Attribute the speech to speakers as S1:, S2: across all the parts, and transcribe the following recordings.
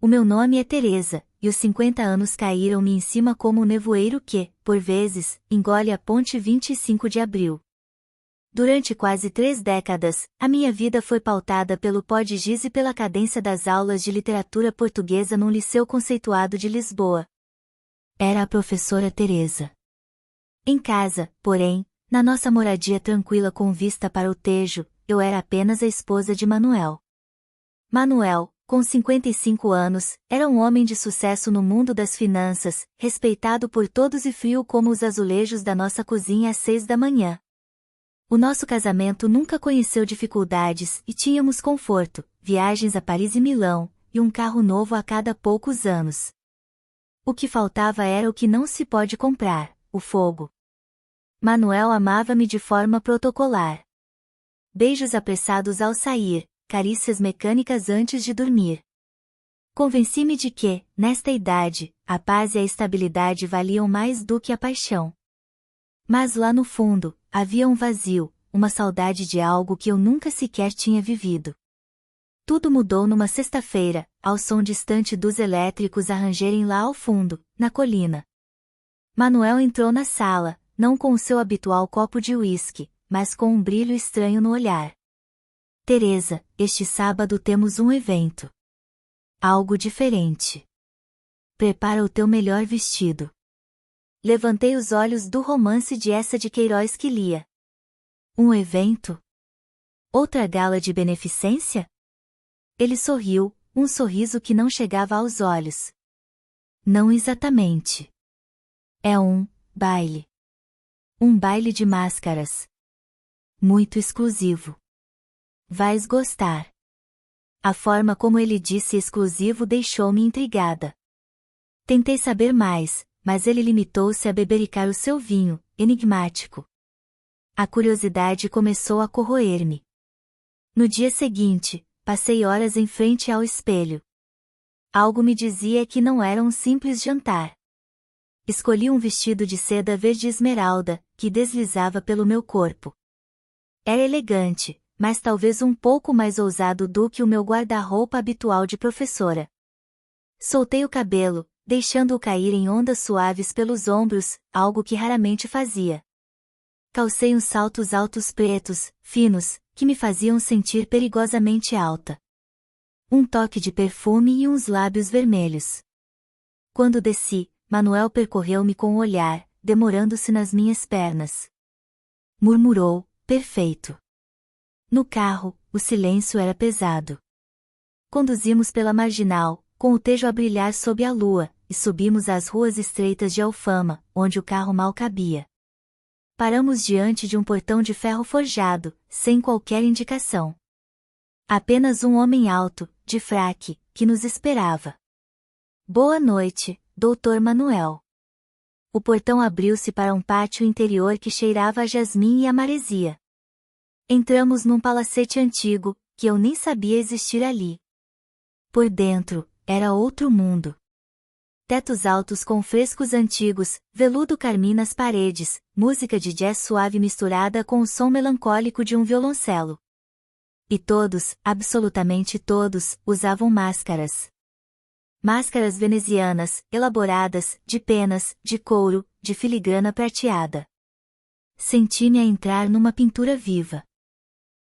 S1: O meu nome é Teresa, e os 50 anos caíram-me em cima como um nevoeiro que, por vezes, engole a ponte 25 de abril. Durante quase 3 décadas, a minha vida foi pautada pelo pó de giz e pela cadência das aulas de literatura portuguesa num liceu conceituado de Lisboa. Era a professora Teresa. Em casa, porém, na nossa moradia tranquila com vista para o Tejo, eu era apenas a esposa de Manuel. Manuel, com 55 anos, era um homem de sucesso no mundo das finanças, respeitado por todos e frio como os azulejos da nossa cozinha às 6 da manhã. O nosso casamento nunca conheceu dificuldades e tínhamos conforto, viagens a Paris e Milão, e um carro novo a cada poucos anos. O que faltava era o que não se pode comprar, o fogo. Manuel amava-me de forma protocolar. Beijos apressados ao sair, carícias mecânicas antes de dormir. Convenci-me de que, nesta idade, a paz e a estabilidade valiam mais do que a paixão. Mas lá no fundo, havia um vazio, uma saudade de algo que eu nunca sequer tinha vivido. Tudo mudou numa sexta-feira, ao som distante dos elétricos a rangerem lá ao fundo, na colina. Manuel entrou na sala, não com o seu habitual copo de uísque, mas com um brilho estranho no olhar. Teresa, este sábado temos um evento. Algo diferente. Prepara o teu melhor vestido. Levantei os olhos do romance de Eça de Queiroz que lia. Um evento? Outra gala de beneficência? Ele sorriu, um sorriso que não chegava aos olhos. Não exatamente. É um baile. Um baile de máscaras. Muito exclusivo. Vais gostar. A forma como ele disse exclusivo deixou-me intrigada. Tentei saber mais, mas ele limitou-se a bebericar o seu vinho, enigmático. A curiosidade começou a corroer-me. No dia seguinte, passei horas em frente ao espelho. Algo me dizia que não era um simples jantar. Escolhi um vestido de seda verde esmeralda, que deslizava pelo meu corpo. Era elegante, mas talvez um pouco mais ousado do que o meu guarda-roupa habitual de professora. Soltei o cabelo, deixando-o cair em ondas suaves pelos ombros, algo que raramente fazia. Calcei uns saltos altos pretos, finos, que me faziam sentir perigosamente alta. Um toque de perfume e uns lábios vermelhos. Quando desci, Manuel percorreu-me com o olhar, demorando-se nas minhas pernas. Murmurou, perfeito. No carro, o silêncio era pesado. Conduzimos pela marginal, com o Tejo a brilhar sob a lua, e subimos as ruas estreitas de Alfama, onde o carro mal cabia. Paramos diante de um portão de ferro forjado, sem qualquer indicação. Apenas um homem alto, de fraque, que nos esperava. Boa noite, Dr. Manuel. O portão abriu-se para um pátio interior que cheirava a jasmim e a maresia. Entramos num palacete antigo, que eu nem sabia existir ali. Por dentro, era outro mundo. Tetos altos com frescos antigos, veludo carmim nas paredes, música de jazz suave misturada com o som melancólico de um violoncelo. E todos, absolutamente todos, usavam máscaras. Máscaras venezianas, elaboradas, de penas, de couro, de filigrana prateada. Senti-me a entrar numa pintura viva.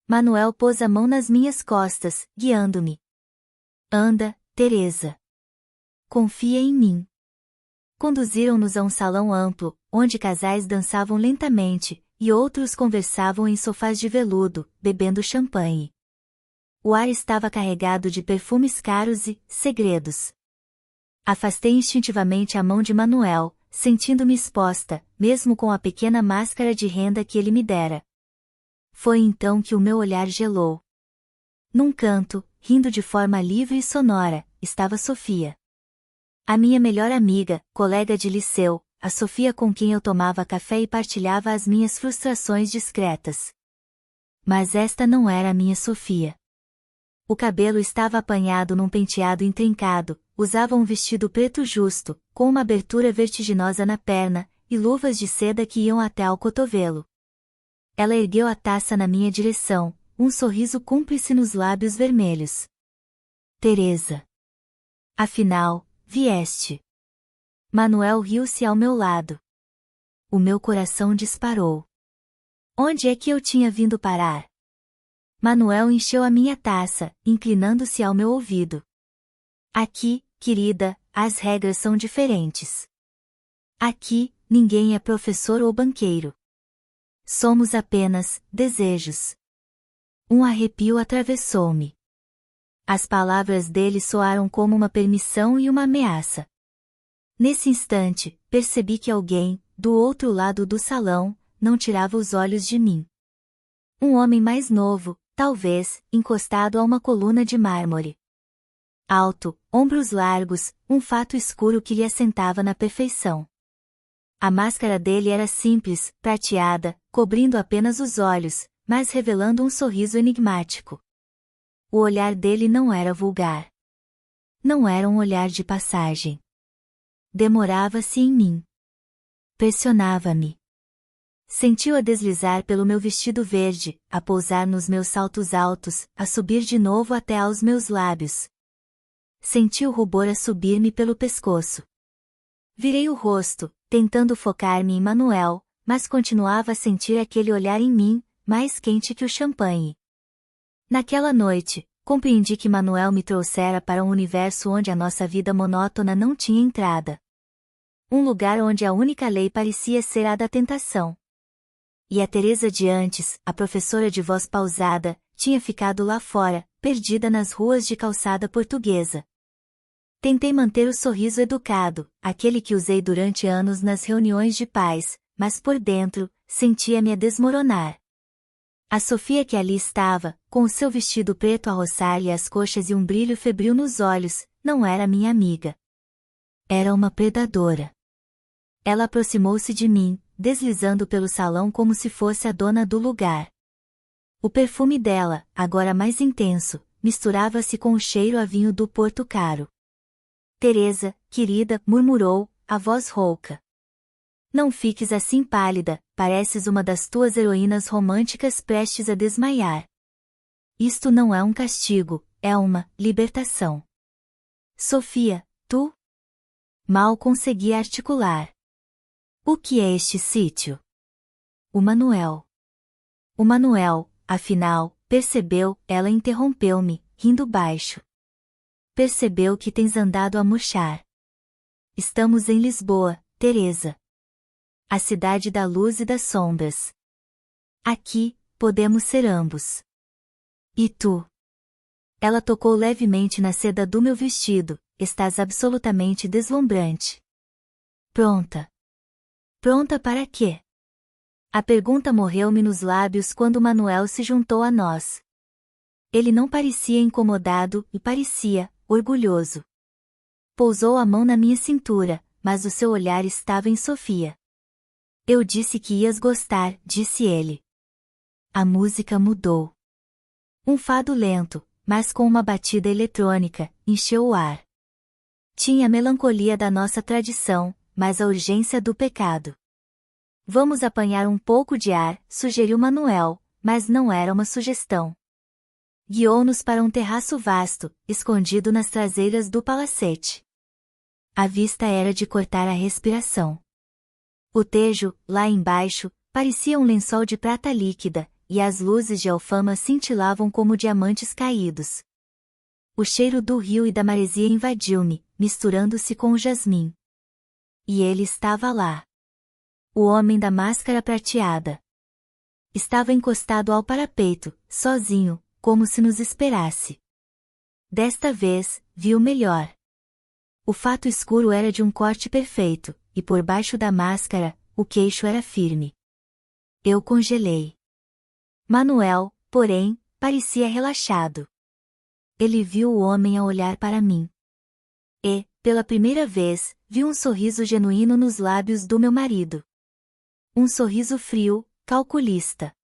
S1: Manuel pôs a mão nas minhas costas, guiando-me. Anda, Teresa. Confia em mim. Conduziram-nos a um salão amplo, onde casais dançavam lentamente, e outros conversavam em sofás de veludo, bebendo champanhe. O ar estava carregado de perfumes caros e segredos. Afastei instintivamente a mão de Manuel, sentindo-me exposta, mesmo com a pequena máscara de renda que ele me dera. Foi então que o meu olhar gelou. Num canto, rindo de forma livre e sonora, estava Sofia. A minha melhor amiga, colega de liceu, a Sofia com quem eu tomava café e partilhava as minhas frustrações discretas. Mas esta não era a minha Sofia. O cabelo estava apanhado num penteado intrincado, usava um vestido preto justo, com uma abertura vertiginosa na perna, e luvas de seda que iam até ao cotovelo. Ela ergueu a taça na minha direção, um sorriso cúmplice nos lábios vermelhos. Teresa. Afinal, vieste. Manuel riu-se ao meu lado. O meu coração disparou. Onde é que eu tinha vindo parar? Manuel encheu a minha taça, inclinando-se ao meu ouvido. Aqui, querida, as regras são diferentes. Aqui, ninguém é professor ou banqueiro. Somos apenas desejos. Um arrepio atravessou-me. As palavras dele soaram como uma permissão e uma ameaça. Nesse instante, percebi que alguém, do outro lado do salão, não tirava os olhos de mim. Um homem mais novo, talvez, encostado a uma coluna de mármore. Alto, ombros largos, um fato escuro que lhe assentava na perfeição. A máscara dele era simples, prateada, cobrindo apenas os olhos, mas revelando um sorriso enigmático. O olhar dele não era vulgar. Não era um olhar de passagem. Demorava-se em mim. Pressionava-me. Sentiu-a deslizar pelo meu vestido verde, a pousar nos meus saltos altos, a subir de novo até aos meus lábios. Senti o rubor a subir-me pelo pescoço. Virei o rosto, tentando focar-me em Manuel, mas continuava a sentir aquele olhar em mim, mais quente que o champanhe. Naquela noite, compreendi que Manuel me trouxera para um universo onde a nossa vida monótona não tinha entrada. Um lugar onde a única lei parecia ser a da tentação. E a Teresa de antes, a professora de voz pausada, tinha ficado lá fora, perdida nas ruas de calçada portuguesa. Tentei manter o sorriso educado, aquele que usei durante anos nas reuniões de pais, mas por dentro, sentia-me a desmoronar. A Sofia que ali estava, com o seu vestido preto a roçar-lhe as coxas e um brilho febril nos olhos, não era minha amiga. Era uma predadora. Ela aproximou-se de mim, deslizando pelo salão como se fosse a dona do lugar. O perfume dela, agora mais intenso, misturava-se com o cheiro a vinho do Porto Caro. Teresa, querida, murmurou, a voz rouca. Não fiques assim pálida, pareces uma das tuas heroínas românticas prestes a desmaiar. Isto não é um castigo, é uma libertação. Sofia, tu? Mal conseguia articular. O que é este sítio? O Manuel. O Manuel, afinal, percebeu, ela interrompeu-me, rindo baixo. Percebeu que tens andado a murchar. Estamos em Lisboa, Teresa. A cidade da luz e das sombras. Aqui, podemos ser ambos. E tu? Ela tocou levemente na seda do meu vestido, estás absolutamente deslumbrante. Pronta. Pronta para quê? A pergunta morreu-me nos lábios quando Manuel se juntou a nós. Ele não parecia incomodado, e parecia orgulhoso. Pousou a mão na minha cintura, mas o seu olhar estava em Sofia. Eu disse que ias gostar, disse ele. A música mudou. Um fado lento, mas com uma batida eletrônica, encheu o ar. Tinha a melancolia da nossa tradição, mas a urgência do pecado. Vamos apanhar um pouco de ar, sugeriu Manuel, mas não era uma sugestão. Guiou-nos para um terraço vasto, escondido nas traseiras do palacete. A vista era de cortar a respiração. O Tejo, lá embaixo, parecia um lençol de prata líquida, e as luzes de Alfama cintilavam como diamantes caídos. O cheiro do rio e da maresia invadiu-me, misturando-se com o jasmim. E ele estava lá. O homem da máscara prateada. Estava encostado ao parapeito, sozinho, como se nos esperasse. Desta vez, viu melhor. O fato escuro era de um corte perfeito, e por baixo da máscara, o queixo era firme. Eu congelei. Manuel, porém, parecia relaxado. Ele viu o homem a olhar para mim. E, pela primeira vez, vi um sorriso genuíno nos lábios do meu marido. Um sorriso frio, calculista.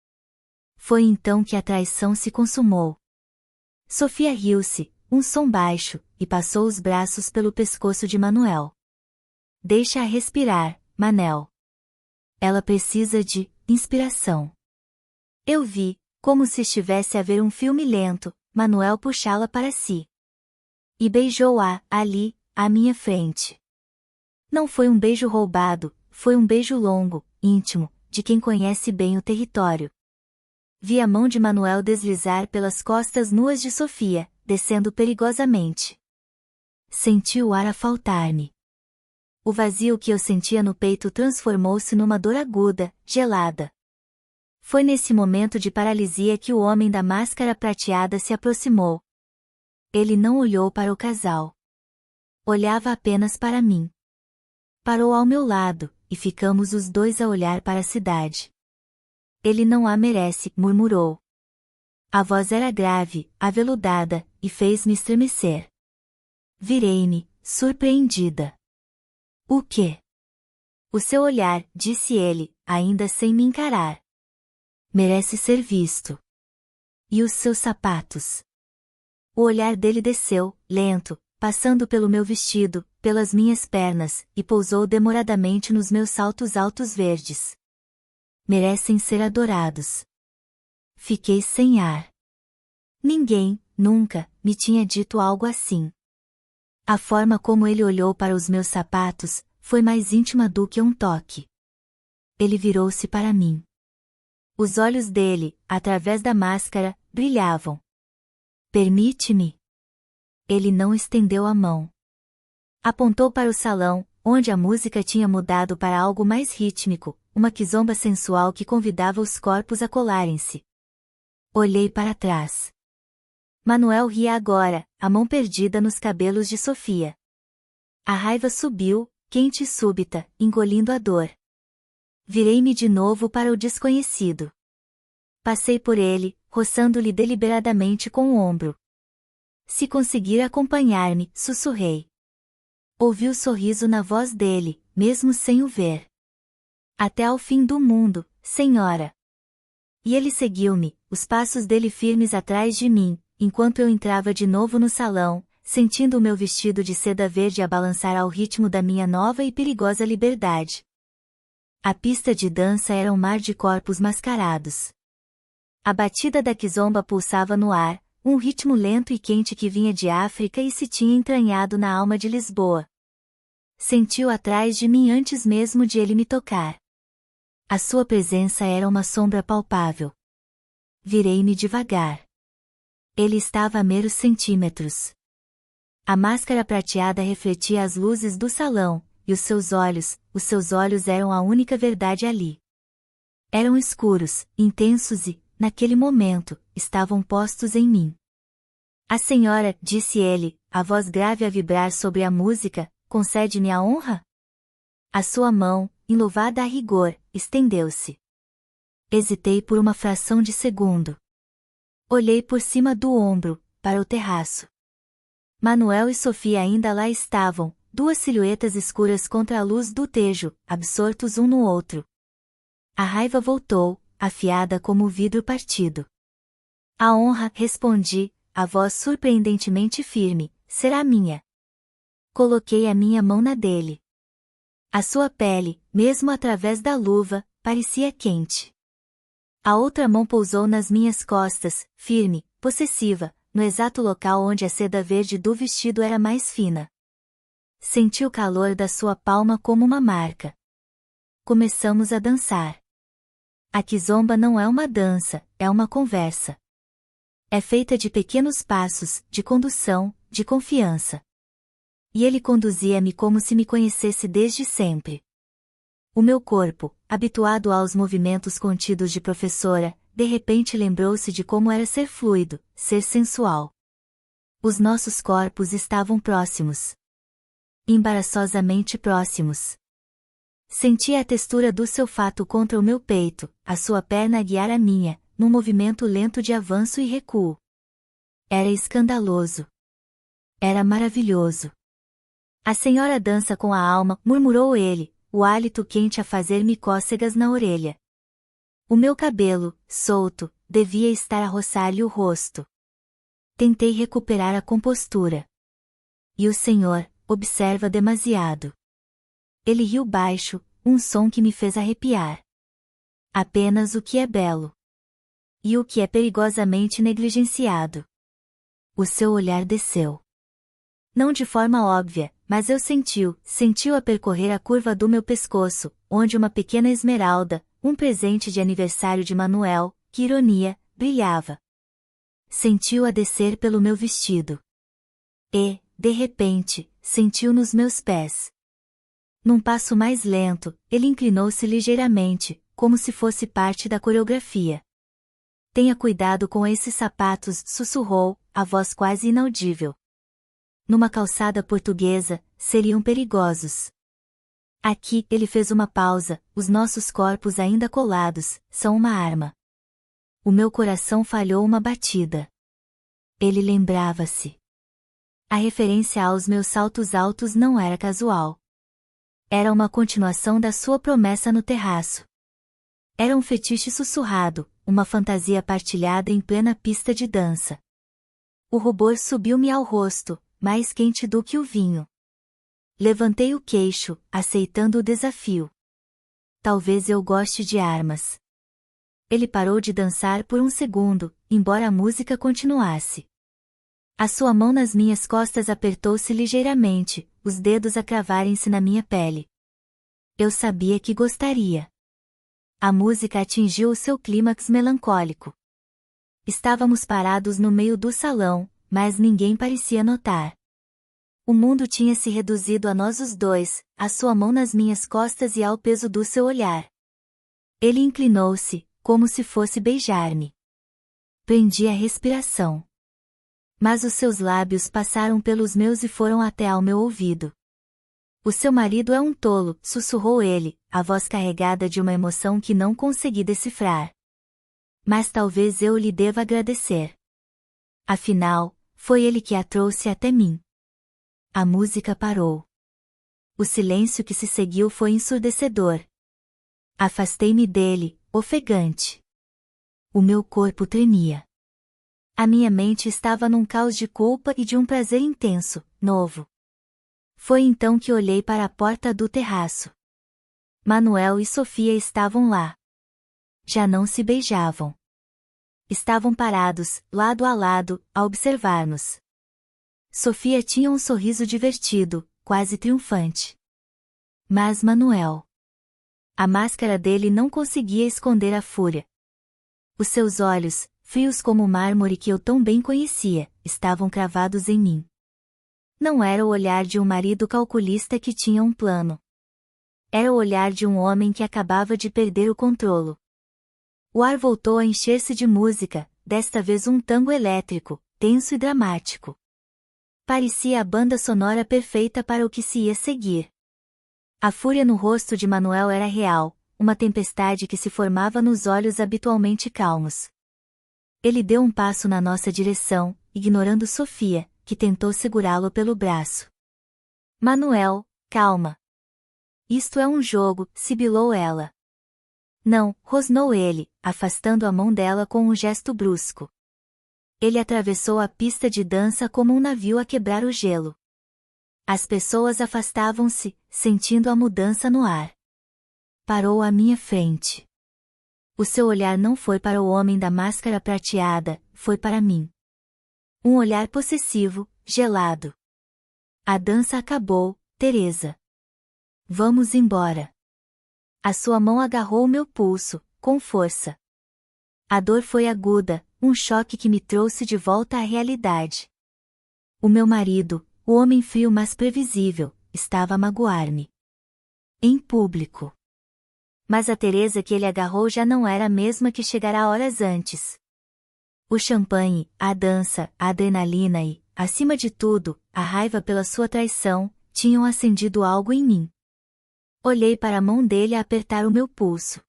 S1: Foi então que a traição se consumou. Sofia riu-se, um som baixo, e passou os braços pelo pescoço de Manuel. Deixa-a respirar, Manel. Ela precisa de inspiração. Eu vi, como se estivesse a ver um filme lento, Manuel puxá-la para si. E beijou-a, ali, à minha frente. Não foi um beijo roubado, foi um beijo longo, íntimo, de quem conhece bem o território. Vi a mão de Manuel deslizar pelas costas nuas de Sofia, descendo perigosamente. Senti o ar a faltar-me. O vazio que eu sentia no peito transformou-se numa dor aguda, gelada. Foi nesse momento de paralisia que o homem da máscara prateada se aproximou. Ele não olhou para o casal. Olhava apenas para mim. Parou ao meu lado, e ficamos os dois a olhar para a cidade. Ele não a merece, murmurou. A voz era grave, aveludada, e fez-me estremecer. Virei-me, surpreendida. O quê? O seu olhar, disse ele, ainda sem me encarar. Merece ser visto. E os seus sapatos? O olhar dele desceu, lento, passando pelo meu vestido, pelas minhas pernas, e pousou demoradamente nos meus saltos altos verdes. Merecem ser adorados. Fiquei sem ar. Ninguém, nunca, me tinha dito algo assim. A forma como ele olhou para os meus sapatos, foi mais íntima do que um toque. Ele virou-se para mim. Os olhos dele, através da máscara, brilhavam. Permite-me. Ele não estendeu a mão. Apontou para o salão, onde a música tinha mudado para algo mais rítmico, uma quizomba sensual que convidava os corpos a colarem-se. Olhei para trás. Manuel ria agora, a mão perdida nos cabelos de Sofia. A raiva subiu, quente e súbita, engolindo a dor. Virei-me de novo para o desconhecido. Passei por ele, roçando-lhe deliberadamente com o ombro. Se conseguir acompanhar-me, sussurrei. Ouvi o sorriso na voz dele, mesmo sem o ver. Até ao fim do mundo, senhora. E ele seguiu-me, os passos dele firmes atrás de mim, enquanto eu entrava de novo no salão, sentindo o meu vestido de seda verde a balançar ao ritmo da minha nova e perigosa liberdade. A pista de dança era um mar de corpos mascarados. A batida da quizomba pulsava no ar, um ritmo lento e quente que vinha de África e se tinha entranhado na alma de Lisboa. Senti-o atrás de mim antes mesmo de ele me tocar. A sua presença era uma sombra palpável. Virei-me devagar. Ele estava a meros centímetros. A máscara prateada refletia as luzes do salão, e os seus olhos eram a única verdade ali. Eram escuros, intensos e, naquele momento, estavam postos em mim. A senhora, disse ele, a voz grave a vibrar sobre a música, concede-me a honra? A sua mão, enluvada a rigor, estendeu-se. Hesitei por uma fração de segundo. Olhei por cima do ombro, para o terraço. Manuel e Sofia ainda lá estavam, duas silhuetas escuras contra a luz do tejo, absortos um no outro. A raiva voltou, afiada como o vidro partido. A honra, respondi, a voz surpreendentemente firme, será minha. Coloquei a minha mão na dele. A sua pele, mesmo através da luva, parecia quente. A outra mão pousou nas minhas costas, firme, possessiva, no exato local onde a seda verde do vestido era mais fina. Senti o calor da sua palma como uma marca. Começamos a dançar. A quizomba não é uma dança, é uma conversa. É feita de pequenos passos, de condução, de confiança. E ele conduzia-me como se me conhecesse desde sempre. O meu corpo, habituado aos movimentos contidos de professora, de repente lembrou-se de como era ser fluido, ser sensual. Os nossos corpos estavam próximos. Embaraçosamente próximos. Senti a textura do seu fato contra o meu peito, a sua perna a guiar a minha, num movimento lento de avanço e recuo. Era escandaloso. Era maravilhoso. A senhora dança com a alma, murmurou ele, o hálito quente a fazer-me cócegas na orelha. O meu cabelo, solto, devia estar a roçar-lhe o rosto. Tentei recuperar a compostura. E o senhor, observa demasiado. Ele riu baixo, um som que me fez arrepiar. Apenas o que é belo. E o que é perigosamente negligenciado. O seu olhar desceu. Não de forma óbvia, mas eu sentiu a percorrer a curva do meu pescoço, onde uma pequena esmeralda, um presente de aniversário de Manuel, que ironia, brilhava. Sentiu-a descer pelo meu vestido. E, de repente, sentiu nos meus pés. Num passo mais lento, ele inclinou-se ligeiramente, como se fosse parte da coreografia. Tenha cuidado com esses sapatos, sussurrou, a voz quase inaudível. Numa calçada portuguesa, seriam perigosos. Aqui, ele fez uma pausa, os nossos corpos ainda colados, são uma arma. O meu coração falhou uma batida. Ele lembrava-se. A referência aos meus saltos altos não era casual. Era uma continuação da sua promessa no terraço. Era um fetiche sussurrado, uma fantasia partilhada em plena pista de dança. O rubor subiu-me ao rosto, mais quente do que o vinho. Levantei o queixo, aceitando o desafio. Talvez eu goste de armas. Ele parou de dançar por um segundo, embora a música continuasse. A sua mão nas minhas costas apertou-se ligeiramente, os dedos a cravarem-se na minha pele. Eu sabia que gostaria. A música atingiu o seu clímax melancólico. Estávamos parados no meio do salão, mas ninguém parecia notar. O mundo tinha se reduzido a nós os dois, a sua mão nas minhas costas e ao peso do seu olhar. Ele inclinou-se, como se fosse beijar-me. Prendi a respiração. Mas os seus lábios passaram pelos meus e foram até ao meu ouvido. O seu marido é um tolo, sussurrou ele, a voz carregada de uma emoção que não consegui decifrar. Mas talvez eu lhe deva agradecer. Afinal, foi ele que a trouxe até mim. A música parou. O silêncio que se seguiu foi ensurdecedor. Afastei-me dele, ofegante. O meu corpo tremia. A minha mente estava num caos de culpa e de um prazer intenso, novo. Foi então que olhei para a porta do terraço. Manuel e Sofia estavam lá. Já não se beijavam. Estavam parados, lado a lado, a observar-nos. Sofia tinha um sorriso divertido, quase triunfante. Mas Manuel. A máscara dele não conseguia esconder a fúria. Os seus olhos, frios como o mármore que eu tão bem conhecia, estavam cravados em mim. Não era o olhar de um marido calculista que tinha um plano. Era o olhar de um homem que acabava de perder o controlo. O ar voltou a encher-se de música, desta vez um tango elétrico, tenso e dramático. Parecia a banda sonora perfeita para o que se ia seguir. A fúria no rosto de Manuel era real, uma tempestade que se formava nos olhos habitualmente calmos. Ele deu um passo na nossa direção, ignorando Sofia, que tentou segurá-lo pelo braço. Manuel, calma. Isto é um jogo, sibilou ela. Não, rosnou ele, afastando a mão dela com um gesto brusco. Ele atravessou a pista de dança como um navio a quebrar o gelo. As pessoas afastavam-se, sentindo a mudança no ar. Parou à minha frente. O seu olhar não foi para o homem da máscara prateada, foi para mim. Um olhar possessivo, gelado. A dança acabou, Teresa. Vamos embora. A sua mão agarrou meu pulso, com força. A dor foi aguda, um choque que me trouxe de volta à realidade. O meu marido, o homem frio mas previsível, estava a magoar-me. Em público. Mas a Teresa que ele agarrou já não era a mesma que chegara horas antes. O champanhe, a dança, a adrenalina e, acima de tudo, a raiva pela sua traição, tinham acendido algo em mim. Olhei para a mão dele a apertar o meu pulso.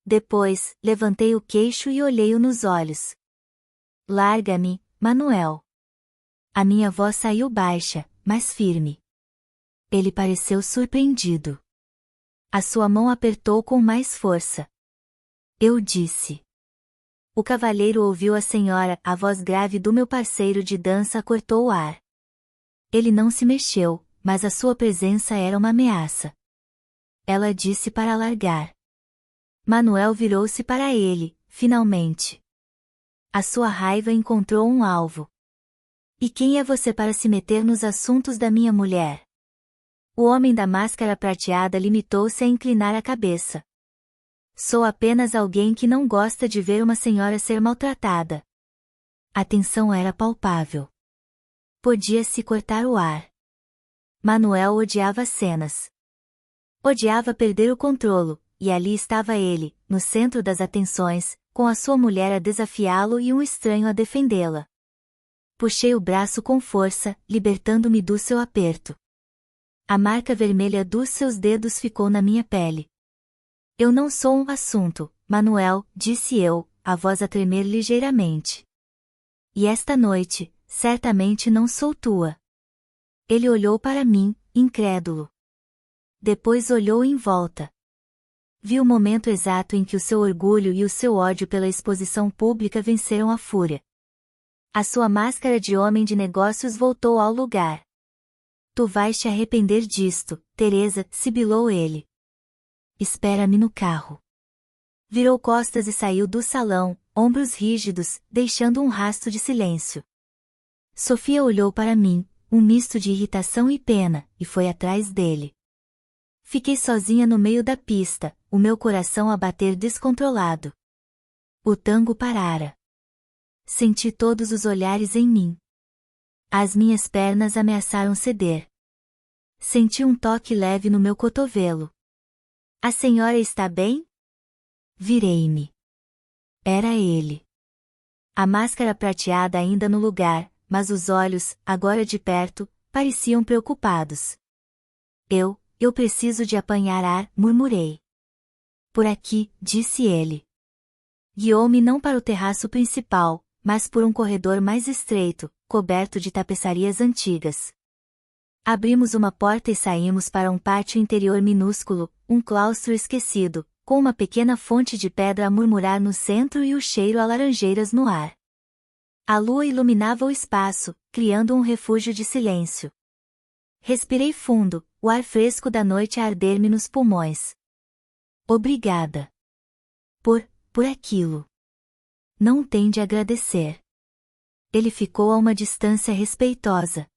S1: Depois, levantei o queixo e olhei-o nos olhos. Larga-me, Manuel. A minha voz saiu baixa, mas firme. Ele pareceu surpreendido. A sua mão apertou com mais força. Eu disse. O cavalheiro ouviu a senhora, a voz grave do meu parceiro de dança cortou o ar. Ele não se mexeu, mas a sua presença era uma ameaça. Ela disse para largar. Manuel virou-se para ele, finalmente. A sua raiva encontrou um alvo. E quem é você para se meter nos assuntos da minha mulher? O homem da máscara prateada limitou-se a inclinar a cabeça. Sou apenas alguém que não gosta de ver uma senhora ser maltratada. A tensão era palpável. Podia-se cortar o ar. Manuel odiava cenas. Odiava perder o controlo, e ali estava ele, no centro das atenções, com a sua mulher a desafiá-lo e um estranho a defendê-la. Puxei o braço com força, libertando-me do seu aperto. A marca vermelha dos seus dedos ficou na minha pele. Eu não sou um assunto, Manuel, disse eu, a voz a tremer ligeiramente. E esta noite, certamente não sou tua. Ele olhou para mim, incrédulo. Depois olhou em volta. Vi o momento exato em que o seu orgulho e o seu ódio pela exposição pública venceram a fúria. A sua máscara de homem de negócios voltou ao lugar. Tu vais te arrepender disto, Teresa, sibilou ele. Espera-me no carro. Virou costas e saiu do salão, ombros rígidos, deixando um rasto de silêncio. Sofia olhou para mim, um misto de irritação e pena, e foi atrás dele. Fiquei sozinha no meio da pista, o meu coração a bater descontrolado. O tango parara. Senti todos os olhares em mim. As minhas pernas ameaçaram ceder. Senti um toque leve no meu cotovelo. A senhora está bem? Virei-me. Era ele. A máscara prateada ainda no lugar, mas os olhos, agora de perto, pareciam preocupados. Eu preciso de apanhar ar, murmurei. Por aqui, disse ele. Guiou-me não para o terraço principal, mas por um corredor mais estreito, coberto de tapeçarias antigas. Abrimos uma porta e saímos para um pátio interior minúsculo, um claustro esquecido, com uma pequena fonte de pedra a murmurar no centro e o cheiro a laranjeiras no ar. A lua iluminava o espaço, criando um refúgio de silêncio. Respirei fundo, o ar fresco da noite a arder-me nos pulmões. Obrigada. Por aquilo. Não tem de agradecer. Ele ficou a uma distância respeitosa.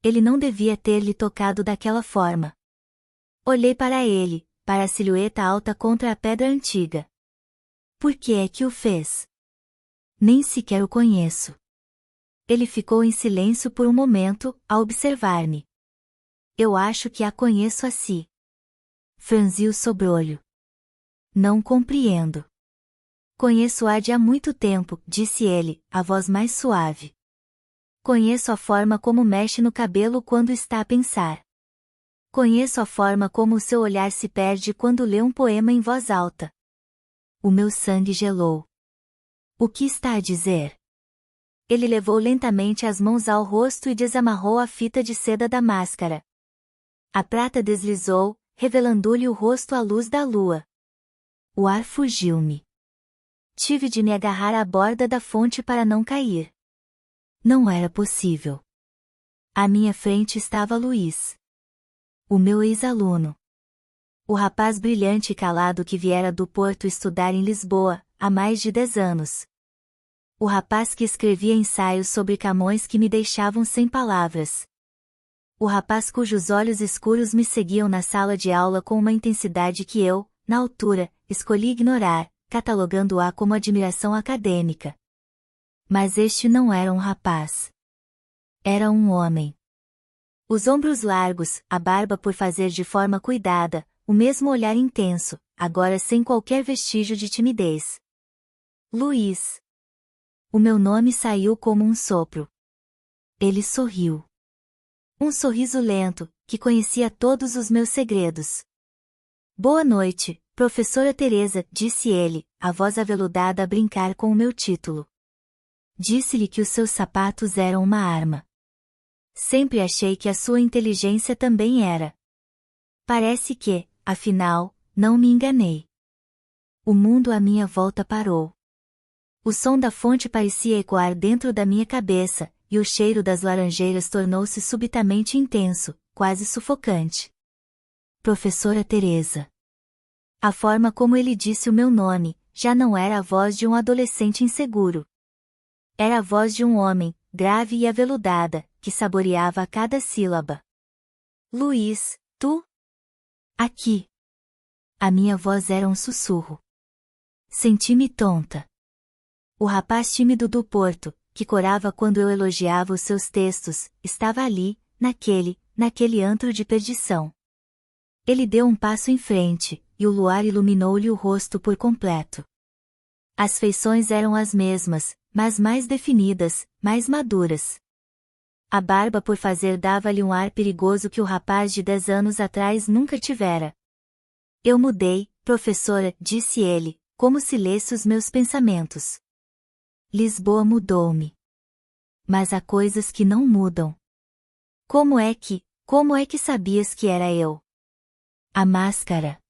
S1: Ele não devia ter lhe tocado daquela forma. Olhei para ele, para a silhueta alta contra a pedra antiga. Por que é que o fez? Nem sequer o conheço. Ele ficou em silêncio por um momento, a observar-me. Eu acho que a conheço assim. Franzi o sobrolho. Não compreendo. Conheço-a de há muito tempo, disse ele, a voz mais suave. Conheço a forma como mexe no cabelo quando está a pensar. Conheço a forma como o seu olhar se perde quando lê um poema em voz alta. O meu sangue gelou. O que está a dizer? Ele levou lentamente as mãos ao rosto e desamarrou a fita de seda da máscara. A prata deslizou, revelando-lhe o rosto à luz da lua. O ar fugiu-me. Tive de me agarrar à borda da fonte para não cair. Não era possível. À minha frente estava Luiz. O meu ex-aluno. O rapaz brilhante e calado que viera do Porto estudar em Lisboa, há mais de 10 anos. O rapaz que escrevia ensaios sobre Camões que me deixavam sem palavras. O rapaz cujos olhos escuros me seguiam na sala de aula com uma intensidade que eu, na altura, escolhi ignorar, catalogando-a como admiração acadêmica. Mas este não era um rapaz. Era um homem. Os ombros largos, a barba por fazer de forma cuidada, o mesmo olhar intenso, agora sem qualquer vestígio de timidez. Luiz. O meu nome saiu como um sopro. Ele sorriu. Um sorriso lento, que conhecia todos os meus segredos. Boa noite, professora Teresa, disse ele, a voz aveludada a brincar com o meu título. Disse-lhe que os seus sapatos eram uma arma. Sempre achei que a sua inteligência também era. Parece que, afinal, não me enganei. O mundo à minha volta parou. O som da fonte parecia ecoar dentro da minha cabeça, e o cheiro das laranjeiras tornou-se subitamente intenso, quase sufocante. Professora Teresa. A forma como ele disse o meu nome, já não era a voz de um adolescente inseguro. Era a voz de um homem, grave e aveludada, que saboreava a cada sílaba. Luiz, tu? Aqui. A minha voz era um sussurro. Senti-me tonta. O rapaz tímido do Porto, que corava quando eu elogiava os seus textos, estava ali, naquele antro de perdição. Ele deu um passo em frente, e o luar iluminou-lhe o rosto por completo. As feições eram as mesmas, mas mais definidas, mais maduras. A barba por fazer dava-lhe um ar perigoso que o rapaz de 10 anos atrás nunca tivera. Eu mudei, professora, disse ele, como se lesse os meus pensamentos. Lisboa mudou-me. Mas há coisas que não mudam. Como é que sabias que era eu? A máscara.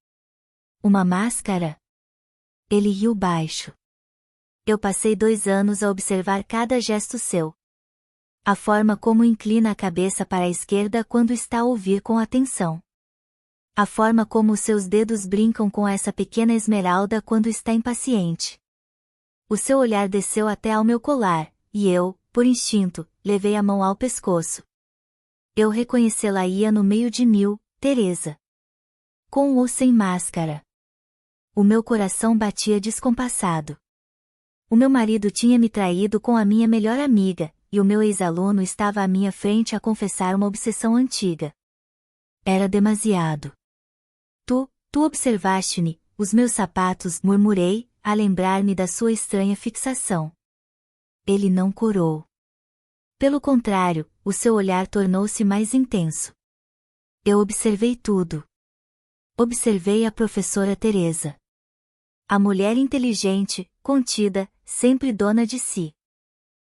S1: Uma máscara? Ele riu baixo. Eu passei 2 anos a observar cada gesto seu. A forma como inclina a cabeça para a esquerda quando está a ouvir com atenção. A forma como os seus dedos brincam com essa pequena esmeralda quando está impaciente. O seu olhar desceu até ao meu colar, e eu, por instinto, levei a mão ao pescoço. Eu reconhecê-la-ia no meio de 1000, Teresa. Com ou sem máscara. O meu coração batia descompassado. O meu marido tinha me traído com a minha melhor amiga, e o meu ex-aluno estava à minha frente a confessar uma obsessão antiga. Era demasiado. Tu observaste-me, os meus sapatos, murmurei, a lembrar-me da sua estranha fixação. Ele não corou. Pelo contrário, o seu olhar tornou-se mais intenso. Eu observei tudo. Observei a professora Teresa. A mulher inteligente, contida, sempre dona de si.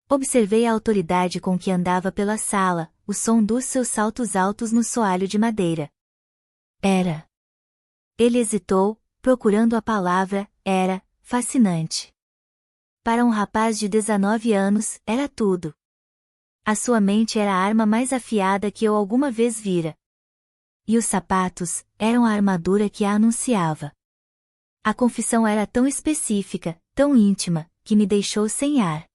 S1: Observei a autoridade com que andava pela sala, o som dos seus saltos altos no soalho de madeira. Era. Ele hesitou, procurando a palavra, era, fascinante. Para um rapaz de 19 anos, era tudo. A sua mente era a arma mais afiada que eu alguma vez vira. E os sapatos, eram a armadura que a anunciava. A confissão era tão específica, tão íntima, que me deixou sem ar.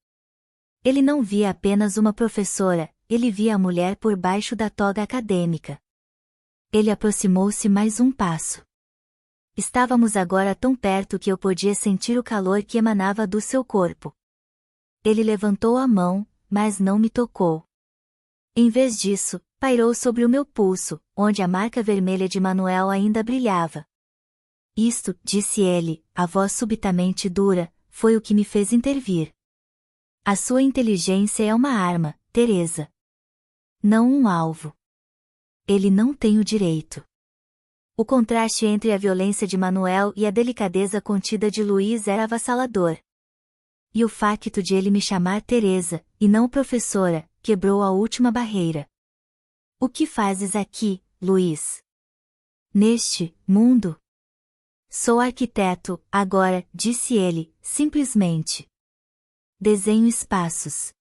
S1: Ele não via apenas uma professora, ele via a mulher por baixo da toga acadêmica. Ele aproximou-se mais um passo. Estávamos agora tão perto que eu podia sentir o calor que emanava do seu corpo. Ele levantou a mão, mas não me tocou. Em vez disso, pairou sobre o meu pulso, onde a marca vermelha de Manuel ainda brilhava. Isto, disse ele, a voz subitamente dura, foi o que me fez intervir. A sua inteligência é uma arma, Teresa. Não um alvo. Ele não tem o direito. O contraste entre a violência de Manuel e a delicadeza contida de Luiz era avassalador. E o facto de ele me chamar Teresa, e não professora, quebrou a última barreira. O que fazes aqui, Luiz? Neste mundo? Sou arquiteto, agora, disse ele, simplesmente. Desenho espaços.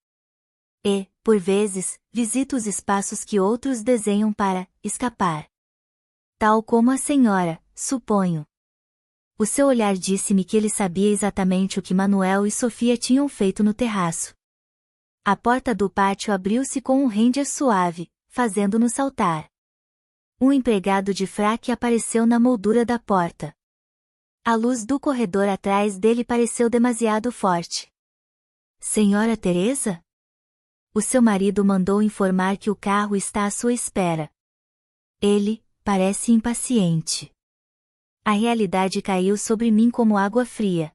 S1: E, por vezes, visito os espaços que outros desenham para escapar. Tal como a senhora, suponho. O seu olhar disse-me que ele sabia exatamente o que Manuel e Sofia tinham feito no terraço. A porta do pátio abriu-se com um render suave, fazendo-nos saltar. Um empregado de fraque apareceu na moldura da porta. A luz do corredor atrás dele pareceu demasiado forte. Senhora Teresa? O seu marido mandou informar que o carro está à sua espera. Ele, parece impaciente. A realidade caiu sobre mim como água fria.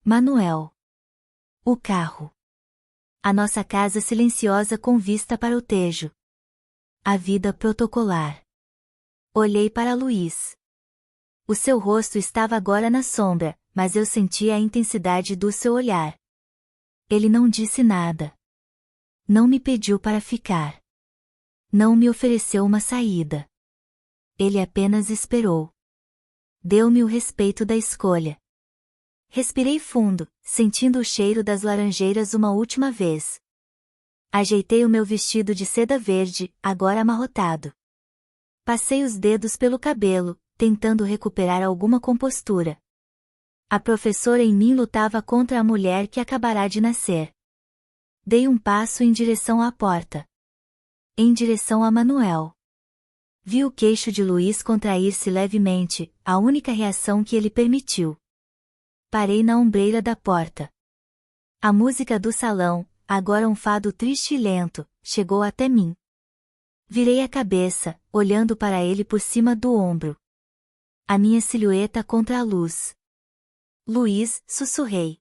S1: Manuel. O carro. A nossa casa silenciosa com vista para o Tejo. A vida protocolar. Olhei para Luiz. O seu rosto estava agora na sombra, mas eu sentia a intensidade do seu olhar. Ele não disse nada. Não me pediu para ficar. Não me ofereceu uma saída. Ele apenas esperou. Deu-me o respeito da escolha. Respirei fundo, sentindo o cheiro das laranjeiras uma última vez. Ajeitei o meu vestido de seda verde, agora amarrotado. Passei os dedos pelo cabelo, tentando recuperar alguma compostura. A professora em mim lutava contra a mulher que acabará de nascer. Dei um passo em direção à porta. Em direção a Manuel. Vi o queixo de Luiz contrair-se levemente, a única reação que ele permitiu. Parei na ombreira da porta. A música do salão, agora um fado triste e lento, chegou até mim. Virei a cabeça, olhando para ele por cima do ombro. A minha silhueta contra a luz. Luiz, sussurrei.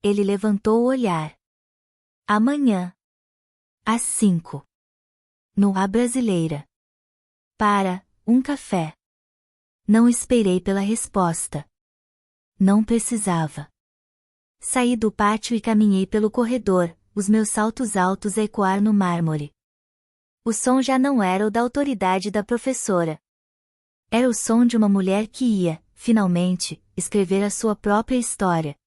S1: Ele levantou o olhar. Amanhã. Às 5. No A Brasileira. Para, um café. Não esperei pela resposta. Não precisava. Saí do pátio e caminhei pelo corredor, os meus saltos altos a ecoar no mármore. O som já não era o da autoridade da professora. Era o som de uma mulher que ia, finalmente, escrever a sua própria história.